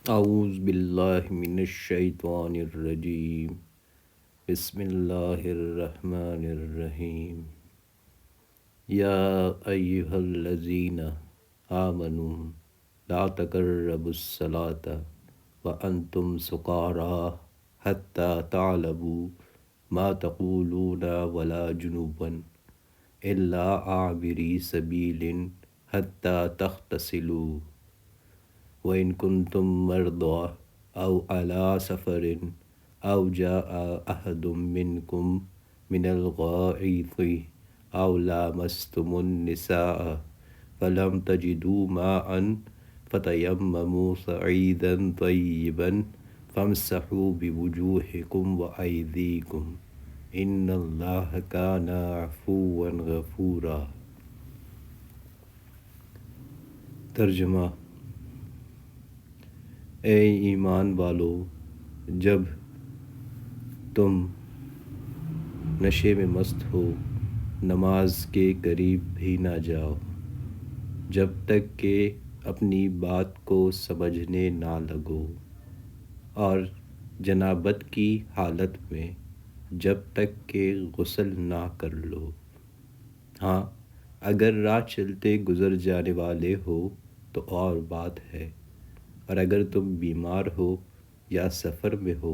اعوذ باللہ من الشیطان الرجیم، بسم اللہ الرحمن الرحیم۔ یا ایہا الذین آمنوا لا تقربوا الصلاة وانتم سکاریٰ حتی تعلموا ما تقولون ولا جنوبا الا عابری سبیل حتی تغتسلوا وَإِن كُنتُم مَّرْضَىٰ أَوْ عَلَىٰ سَفَرٍ أَوْ جَاءَ أَحَدٌ مِّنكُم مِّنَ الْغَائِطِ أَوْ لَامَسْتُمُ النِّسَاءَ فَلَمْ تَجِدُوا مَاءً فَتَيَمَّمُوا صَعِيدًا طَيِّبًا فَامْسَحُوا بِوُجُوهِكُمْ وَأَيْدِيكُمْ إِنَّ اللَّهَ كَانَ عَفُوًّا غَفُورًا۔ ترجمہ: اے ایمان والو، جب تم نشے میں مست ہو نماز کے قریب بھی نہ جاؤ جب تک کہ اپنی بات کو سمجھنے نہ لگو، اور جنابت کی حالت میں جب تک کہ غسل نہ کر لو۔ ہاں، اگر راہ چلتے گزر جانے والے ہو تو اور بات ہے، اور اگر تم بیمار ہو یا سفر میں ہو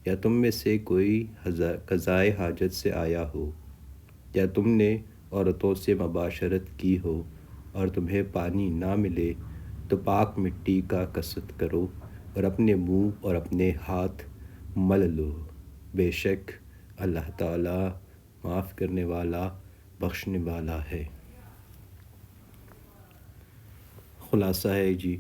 یا تم میں سے کوئی قضائے حاجت سے آیا ہو یا تم نے عورتوں سے مباشرت کی ہو اور تمہیں پانی نہ ملے تو پاک مٹی کا کسوت کرو اور اپنے منہ اور اپنے ہاتھ مل لو، بے شک اللہ تعالیٰ معاف کرنے والا بخشنے والا ہے۔ خلاصہ ہے جی،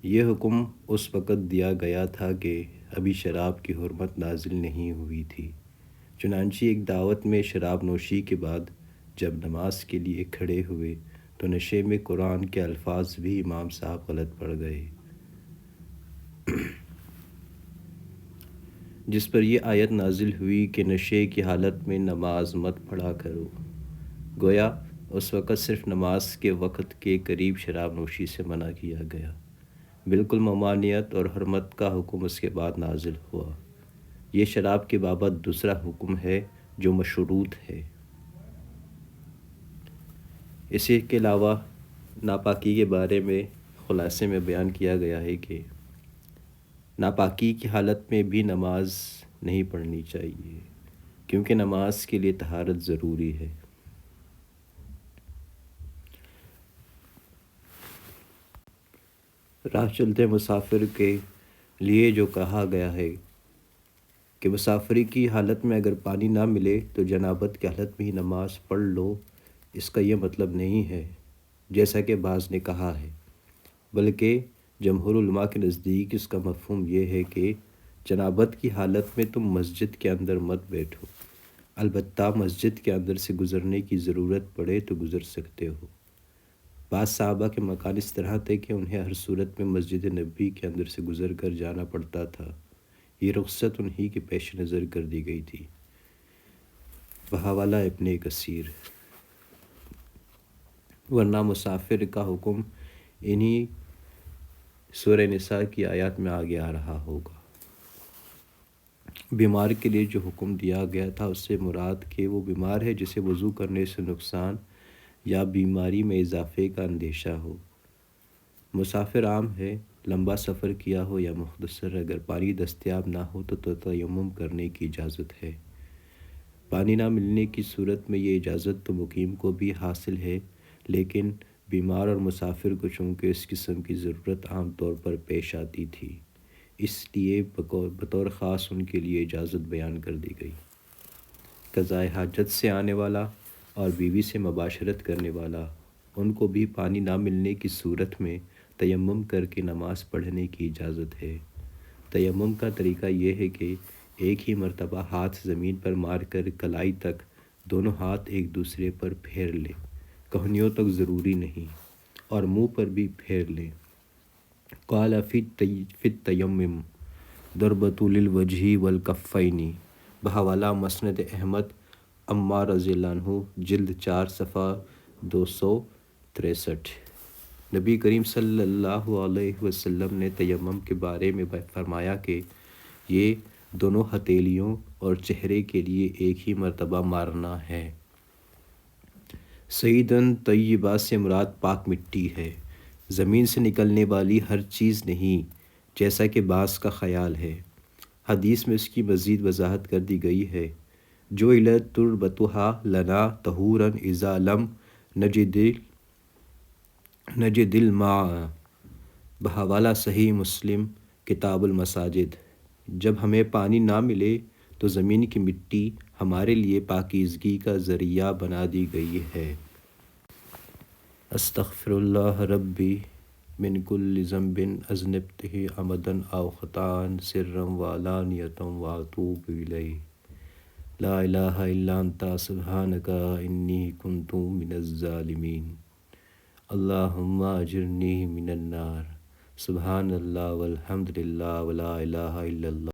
یہ حکم اس وقت دیا گیا تھا کہ ابھی شراب کی حرمت نازل نہیں ہوئی تھی۔ چنانچہ ایک دعوت میں شراب نوشی کے بعد جب نماز کے لیے کھڑے ہوئے تو نشے میں قرآن کے الفاظ بھی امام صاحب غلط پڑ گئے، جس پر یہ آیت نازل ہوئی کہ نشے کی حالت میں نماز مت پڑھا کرو۔ گویا اس وقت صرف نماز کے وقت کے قریب شراب نوشی سے منع کیا گیا، بالکل ممانعت اور حرمت کا حکم اس کے بعد نازل ہوا۔ یہ شراب کے بابت دوسرا حکم ہے جو مشروط ہے۔ اسی کے علاوہ ناپاکی کے بارے میں خلاصے میں بیان کیا گیا ہے کہ ناپاکی کی حالت میں بھی نماز نہیں پڑھنی چاہیے، کیونکہ نماز کے لیے طہارت ضروری ہے۔ راہ چلتے مسافر کے لیے جو کہا گیا ہے کہ مسافری کی حالت میں اگر پانی نہ ملے تو جنابت کی حالت میں ہی نماز پڑھ لو، اس کا یہ مطلب نہیں ہے جیسا کہ بعض نے کہا ہے، بلکہ جمہور علماء کے نزدیک اس کا مفہوم یہ ہے کہ جنابت کی حالت میں تم مسجد کے اندر مت بیٹھو، البتہ مسجد کے اندر سے گزرنے کی ضرورت پڑے تو گزر سکتے ہو۔ بعض صحابہ کے مکان اس طرح تھے کہ انہیں ہر صورت میں مسجد نبی کے اندر سے گزر کر جانا پڑتا تھا۔ یہ رخصت انہی کے پیش نظر کر دی گئی تھی۔ بحوالہ ابن کثیر۔ ورنہ مسافر کا حکم انہی سورہ نساء کی آیات میں آگے آ رہا ہوگا۔ بیمار کے لیے جو حکم دیا گیا تھا اس سے مراد کہ وہ بیمار ہے جسے وضو کرنے سے نقصان یا بیماری میں اضافے کا اندیشہ ہو۔ مسافر عام ہے، لمبا سفر کیا ہو یا مختصر، اگر پانی دستیاب نہ ہو تو تیمم کرنے کی اجازت ہے۔ پانی نہ ملنے کی صورت میں یہ اجازت تو مقیم کو بھی حاصل ہے، لیکن بیمار اور مسافر کو چونکہ اس قسم کی ضرورت عام طور پر پیش آتی تھی، اس لیے بطور خاص ان کے لیے اجازت بیان کر دی گئی۔ قضائے حاجت سے آنے والا اور بیوی سے مباشرت کرنے والا، ان کو بھی پانی نہ ملنے کی صورت میں تیمم کر کے نماز پڑھنے کی اجازت ہے۔ تیمم کا طریقہ یہ ہے کہ ایک ہی مرتبہ ہاتھ زمین پر مار کر کلائی تک دونوں ہاتھ ایک دوسرے پر پھیر لیں، کہنیوں تک ضروری نہیں، اور منہ پر بھی پھیر لیں۔ قال فی التیمم ضربۃ للوجہ والکفین۔ بحوالہ مسند احمد عمار رضی اللہ عنہ، جلد 4 صفحہ 263۔ نبی کریم صلی اللہ علیہ وسلم نے تیمم کے بارے میں فرمایا کہ یہ دونوں ہتھیلیوں اور چہرے کے لیے ایک ہی مرتبہ مارنا ہے۔ سعیدن طیبہ سے مراد پاک مٹی ہے، زمین سے نکلنے والی ہر چیز نہیں، جیسا کہ بعض کا خیال ہے۔ حدیث میں اس کی مزید وضاحت کر دی گئی ہے، جو تربتها لنا طہورا اذا لم نجد الماء، بحوالہ صحیح مسلم کتاب المساجد۔ جب ہمیں پانی نہ ملے تو زمین کی مٹی ہمارے لیے پاکیزگی کا ذریعہ بنا دی گئی ہے۔ استغفر اللہ ربی من کل ذنب اذنبتہ عمدا او خطأ سرا وعلانیۃ واتوب الیہ، لا الہ الا انت سبحانک انی کنت من الظالمین، اللہم اجرنی من النار، سبحان اللہ والحمد للہ ولا الہ الا اللہ۔